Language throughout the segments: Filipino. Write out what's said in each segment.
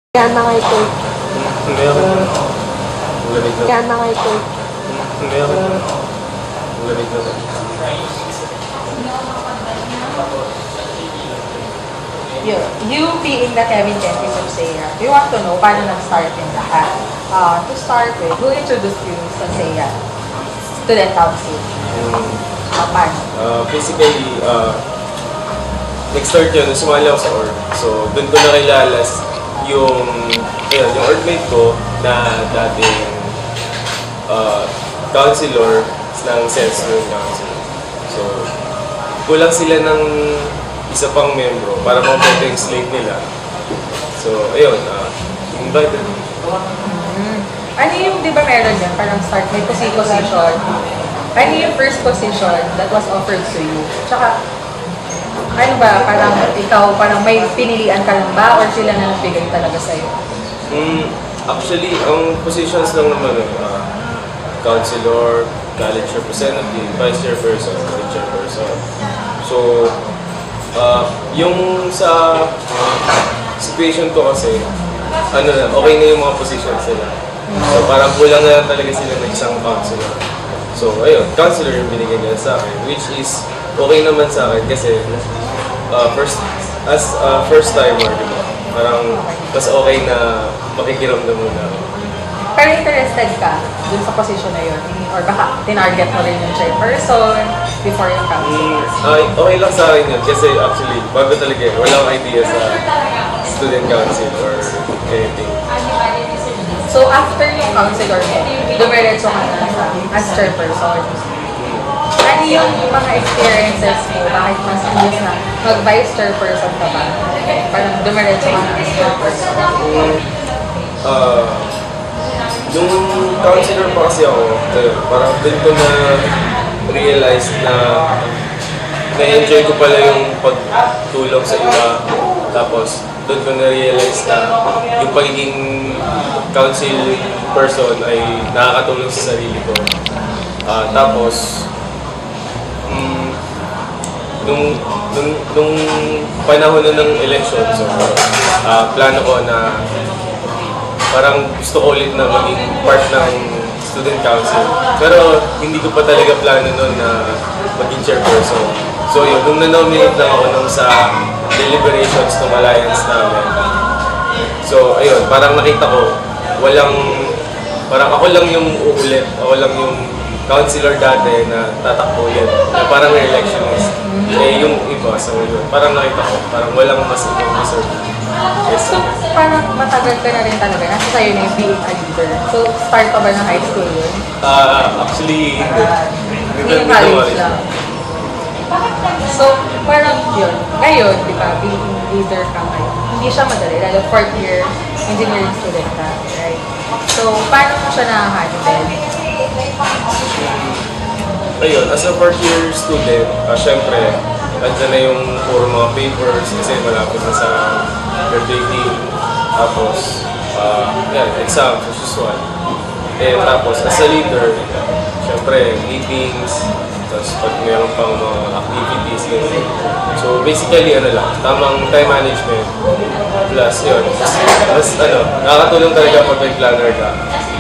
Kaya na nga ito. Meron. Lamig na. Kaya na nga ito. Meron. Lamig na. You being the Kevin Dentis of Seiya, we want to know paano nag-start yung lahat. To start with, who introduced you sa Seiya? Student Council. Paano? Basically, nag-start yun, sumali ako sa org. So, doon ko nakilala yung orgmate ko na dating counselor ng Sense Student Council. So, kulang sila ng isa pang membro para mabuti yung slate nila. So, ayun, invited. Ano yung, di ba meron yan, parang start, may position. Ano yung first position that was offered to you? Tsaka, ano ba, parang ikaw, parang may pinilian ka lang ba or sila na nagbigay talaga sa'yo? Actually, ang positions lang naman counselor, college representative, vice chairperson, and chairperson. So, yung sa situation ko kasi, okay na yung mga positions nila. So, parang kulang na lang talaga sila ng isang counselor. So, ayun, counselor yung binigay nila sa akin, which is okay naman sa akin kasi first timer, diba? Parang mas okay na makikiramdam muna ako. Pero interested ka dun sa position na yun? Or baka tinarget mo rin yung chairperson before yung counselor? Okay lang sa akin yun kasi actually, bago talaga yun, walang idea sa student council or anything. So after yung counselor mo, dumiretso ka na as chairperson. Ano yung mga experiences mo? Bakit mas inis na mag-vice chairperson ka ba? Parang dumiretso ka na as chairperson. Nung counselor pa kasi ako, parang doon ko na realize na na-enjoy ko pala yung pagtulong sa iba. Tapos doon ko na-realize na yung pagiging council person ay nakakatulong sa sarili ko. Tapos, nung panahon na ng election, so, plano ko na parang gusto ko ulit na maging part ng student council. Pero hindi ko pa talaga plano noon na maging chairperson. So yun, nung na-nominate lang ako nung sa deliberations ng alliance namin. So ayun, parang nakita ko, parang ako lang yung uulit, ako lang yung councilor dati na tatakbo yan, na parang re-electionist. Eh yung iba sa ngayon, parang nakita ko, parang walang mas ibang deserve. Yes. So parang matagal ka na rin talaga, nasa sa'yo na yung being a leader. So start pa ba ng high school yun? Actually, hindi Yung college lang. So parang yun, ngayon, di ba, being leader ka ngayon, hindi siya madali, lalo 4th year engineering student ka, right? So paano mo siya na-handle? Ayun, as a 4th year student, syempre, andyan na yung puro mga papers kasi malapit na sa graduating. Tapos, exam, as usual. Tapos, as a leader, syempre, meetings, tapos pag mayroon pang mga activities, ganyan. So, basically, tamang time management, plus yun. Mas, nakakatulong talaga pag may planner ka.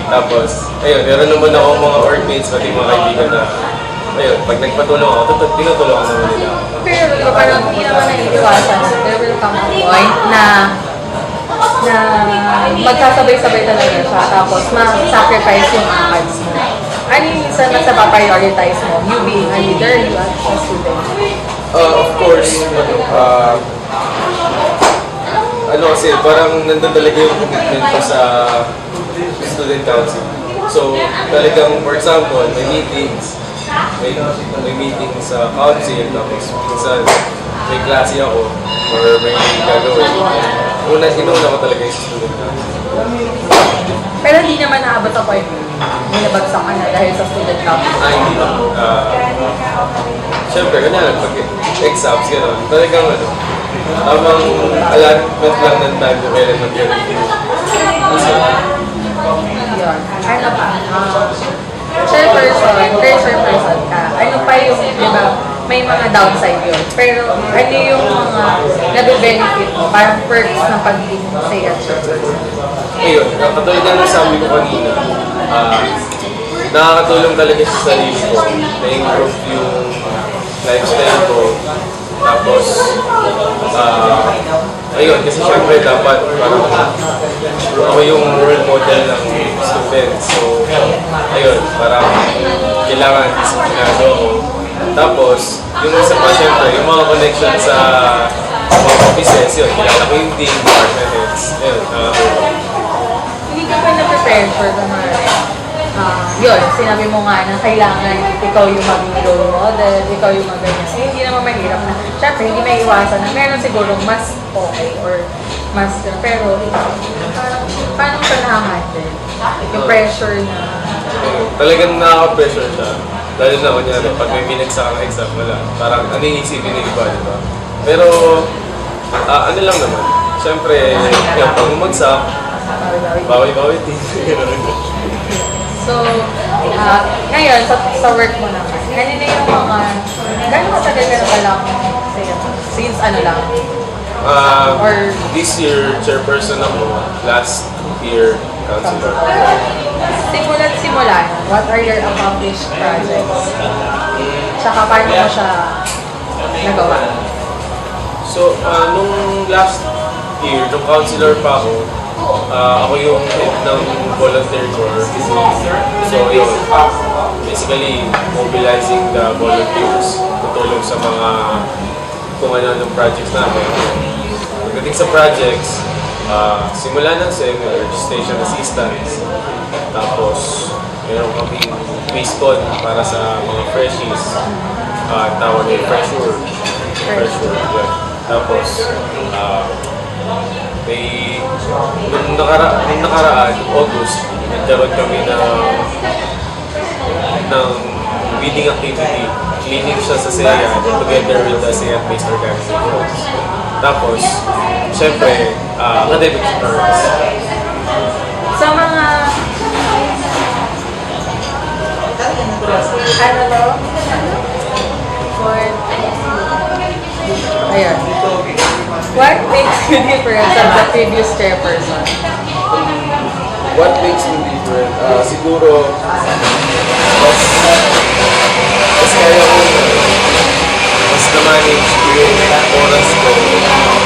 Tapos, ayun, meron naman ako mga workmates, pati mga kaibigan na, ayun, pag nagpatulong ako, tinutulungan naman nila. Pero diba, parang hindi naman naiiwasan na there will come a point na magsasabay-sabay talaga siya, tapos ma-sacrifice yung ACADS mo. Ano yung minsan mas napaprioritize mo? You being a leader, you as a student? Of course, kasi parang nandun talaga yung commitment ko sa student council. So, talagang, for example, may meetings sa council, tapos minsan may klase ako, or may gagawin. Inuna ko talaga yung student council. Pero hindi naman naabot sa point may nabagsak ka na dahil sa student council. Hindi ba? Siyempre, pag exams, gano'n, talagang tamang allotment lang ng time kung kailan mag-gano'n. Yun. Ano pa? Chairperson ka. Ano pa yung, di ba, may mga downside yun. Pero ano yung mga nabe-benefit mo, parang perks ng pagiging say at chairperson? Ayun, katulad na sabi ko kanina, nakakatulong talaga sa sarili ko, na-improve yung lifestyle ko. Tapos, ayun, kasi syempre dapat parang ako yung role model ng students. So, ayun, parang kailangan disiplinado ako. Tapos, yung isa pa syempre, yung mga connection sa mga offices, yun, kilala ko yung team, department heads, yun, Hindi ka pa na-prepare for the mga yun, sinabi mo nga na kailangan ikaw yung maging role model, ikaw yung maganyan. Eh, hindi naman mahirap na. Siyempre, hindi may iwasan na meron siguro mas okay or mas, pero parang, paano ka na-handle? Yung pressure na, talagang nakaka-pressure siya. Lalo na kunyari, pag may binagsak ang exam, wala. Parang ano yung isipin ng iba, di ba? Pero, ano lang naman. Siyempre, yung pag umagsak, bawi-bawi din. So, ngayon, sa work mo naman, ano na yung mga, gano'n matagal ka na palang since ano lang? Or- This year, chairperson ako. Last year, councilor. Simula't simula, what are your accomplished projects? Tsaka paano mo siya nagawa? So, nung last year, nung councilor pa ako, ako yung head ng volunteer corps. So, yun. Basically, mobilizing the volunteers. Tutulong sa mga kung ano-anong projects namin. Pagdating sa projects, simula ng seminar, registration assistance. Tapos, meron kaming quiz con para sa mga freshies. Tawag yung fresher. Yeah. Tapos, nung nakaraan, August, nagkaroon kami ng weeding activity. Cleaning siya sa SEA together with the SEA-based organizations. Tapos, syempre, academic programs. Sa mga, ano to? Ayan. What makes you different from the previous chairperson? What makes me different? Siguro, mas kaya ko mas na-manage ko yung oras ko.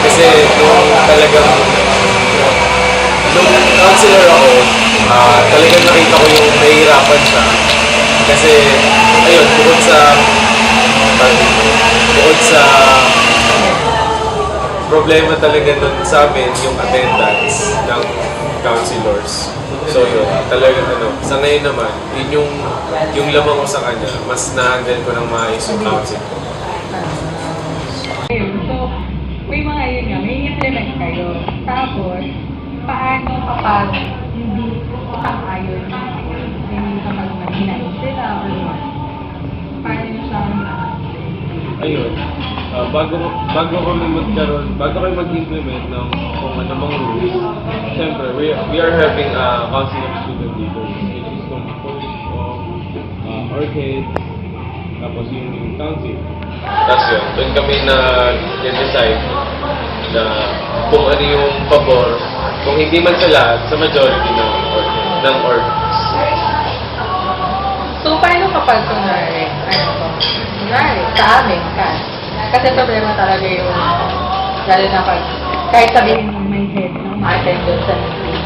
Kasi nung talagang nung counselor ako, talagang nakita ko yung nahihirapan siya. Kasi, ayun, bukod sa problema talaga nun sa amin yung attendance ng counselors. So yun, talagang sa ngayon naman, yun yung lamang ko sa kanya, mas na-handle ko ng maayos yung counsel ko. Ayun, so, may mga yun nga, may implement kayo. Tapos, paano kapag hindi sang-ayon hindi kapag mahinain sila or what? Paano nyo siya Ayun, bago kami mag-implement ng kung ano mang rules, siyempre, we are having a council of student leaders, which is composed of orchids, tapos yung council. Tapos yun, doon kami na-decide na kung ano yung pabor, kung hindi man sa lahat, sa majority ng orchids. So, paano kapag kunwari, sa amin, kasi problema talaga yung, lalo na kahit sabihin mong may head ng ma-attend doon sa meeting.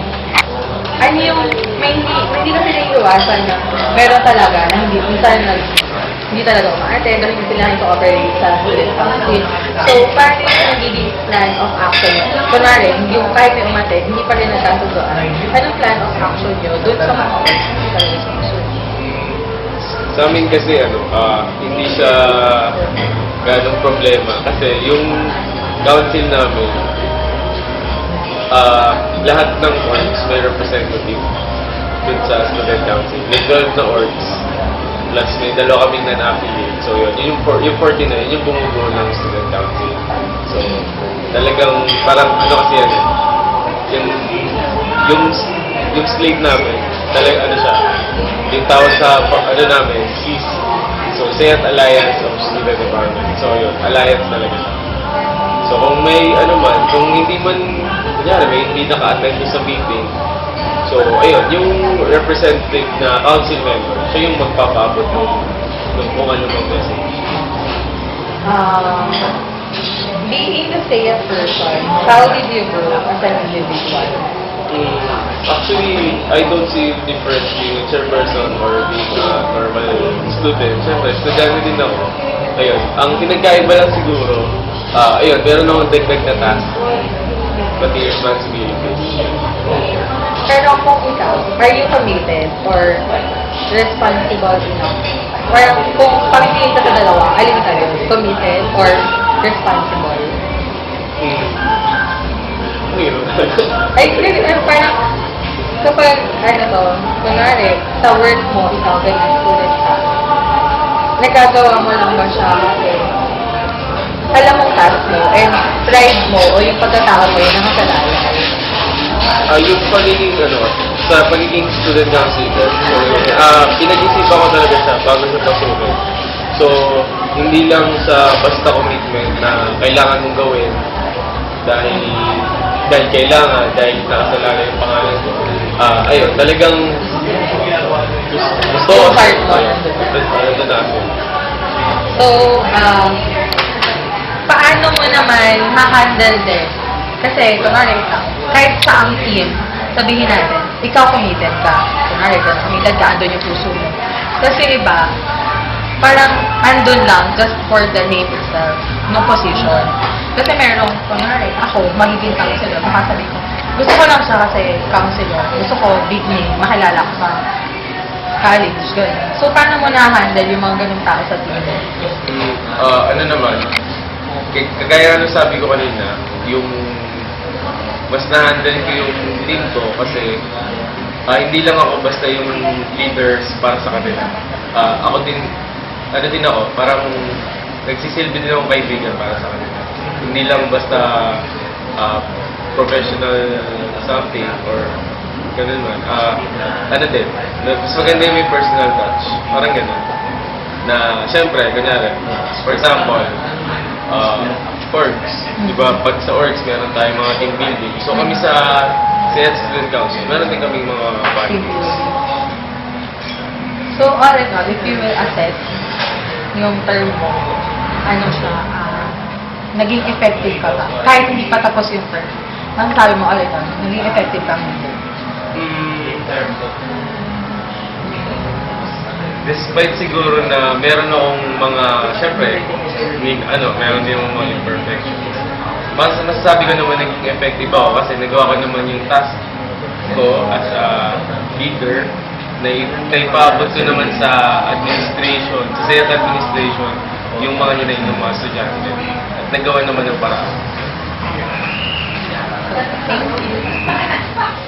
Ano yung, hindi kasi naiiwasan na meron talaga na hindi talaga ma-attend or hindi sila nag-cooperate sa student council. So, paano yung nagiging plan of action nyo? Kunwari, yung kahit may umattend, hindi pa rin nagkasundoan. Anong plan of action nyo doon sa mga hindi talaga susunod? Sa amin kasi hindi siya ganong problema kasi yung council namin lahat ng orgs may representative dun sa student council. May 12 na orgs plus may dalawa kaming non-affiliate. So yun, yung 49 yung bumubuo ng student council. So talagang parang kasi yung slate namin talagang siya yung tawag sa namin, CIS. So, Sayat Alliance of Student Empowerment. So yun, alliance talaga siya. So kung may ano man, kung hindi man, kunyari may hindi naka-attend sa meeting, so ayun, yung representative na council member, siya yung magpapaabot ng kung ano mang message. Being a stay-at person, how did you grow as an individual? Actually, I don't see difference being a chairperson or being a normal student. Siyempre, estudyante din ako. Ayun, ang pinagkaiba lang siguro, ayun, meron akong dagdag na task. Pati responsibilities. Pero kung ikaw, are you committed or responsible enough? Or kung pamipili ka sa dalawa, alin ka yun? Committed or responsible? Ay, kasi parang kapag, kunwari, sa work mo, ikaw, ganyan, student ka, nagagawa mo lang ba siya kasi alam mong task mo, and pride mo, o yung pagkatao mo, yung nakasalalay. Yung pagiging, sa pagiging student councilor, pinag-isipan ko talaga siya bago sa pasukin. So, hindi lang sa basta commitment na kailangan mong gawin dahil kailangan, dahil nakasalala yung pangalan ko. Ayun, talagang gusto ko. Part mo. Nandun natin. So, paano mo naman ma-handle din? Kasi, kunwari, kahit sa ang team, sabihin natin, ikaw committed ka. Kunwari, committed ka, andun yung puso mo. Kasi iba, parang andun lang just for the name itself, no position. Kasi meron, kunwari, ako, magiging counselor, makasabi ko, gusto ko lang siya kasi counselor. Gusto ko, big name, mahalala ko sa college, gano'n. So, paano mo na-handle yung mga ganung tao sa team? Ano naman, kagaya ano sabi ko kanina, yung mas na-handle ko yung team ko kasi hindi lang ako basta yung leaders para sa kanila. Ako din, ako, parang nagsisilbi din ako kaibigan para sa kanila. Hindi lang basta professional something or ganun man. Din, mas maganda yung may personal touch. Parang ganun. Na, syempre, kunyari, for example, orgs. Diba, pag sa orgs, meron tayong mga team building. So, kami sa Student Council, meron din kami mga parties. So, all in all, if you will assess yung term mo, ano siya, naging effective ka ba? Kahit hindi pa tapos yung term. Ang sabi mo, all in all, naging effective ka mo. Despite siguro na meron akong mga, syempre, meron din akong mga imperfections. Masasabi ko naman naging effective ako kasi nagawa ko naman yung task ko as a leader na ipaabot ko naman sa administration, sa SEAT administration, yung mga hinayin ng mga estudyante. At nagawa naman ng paraan. Thank you.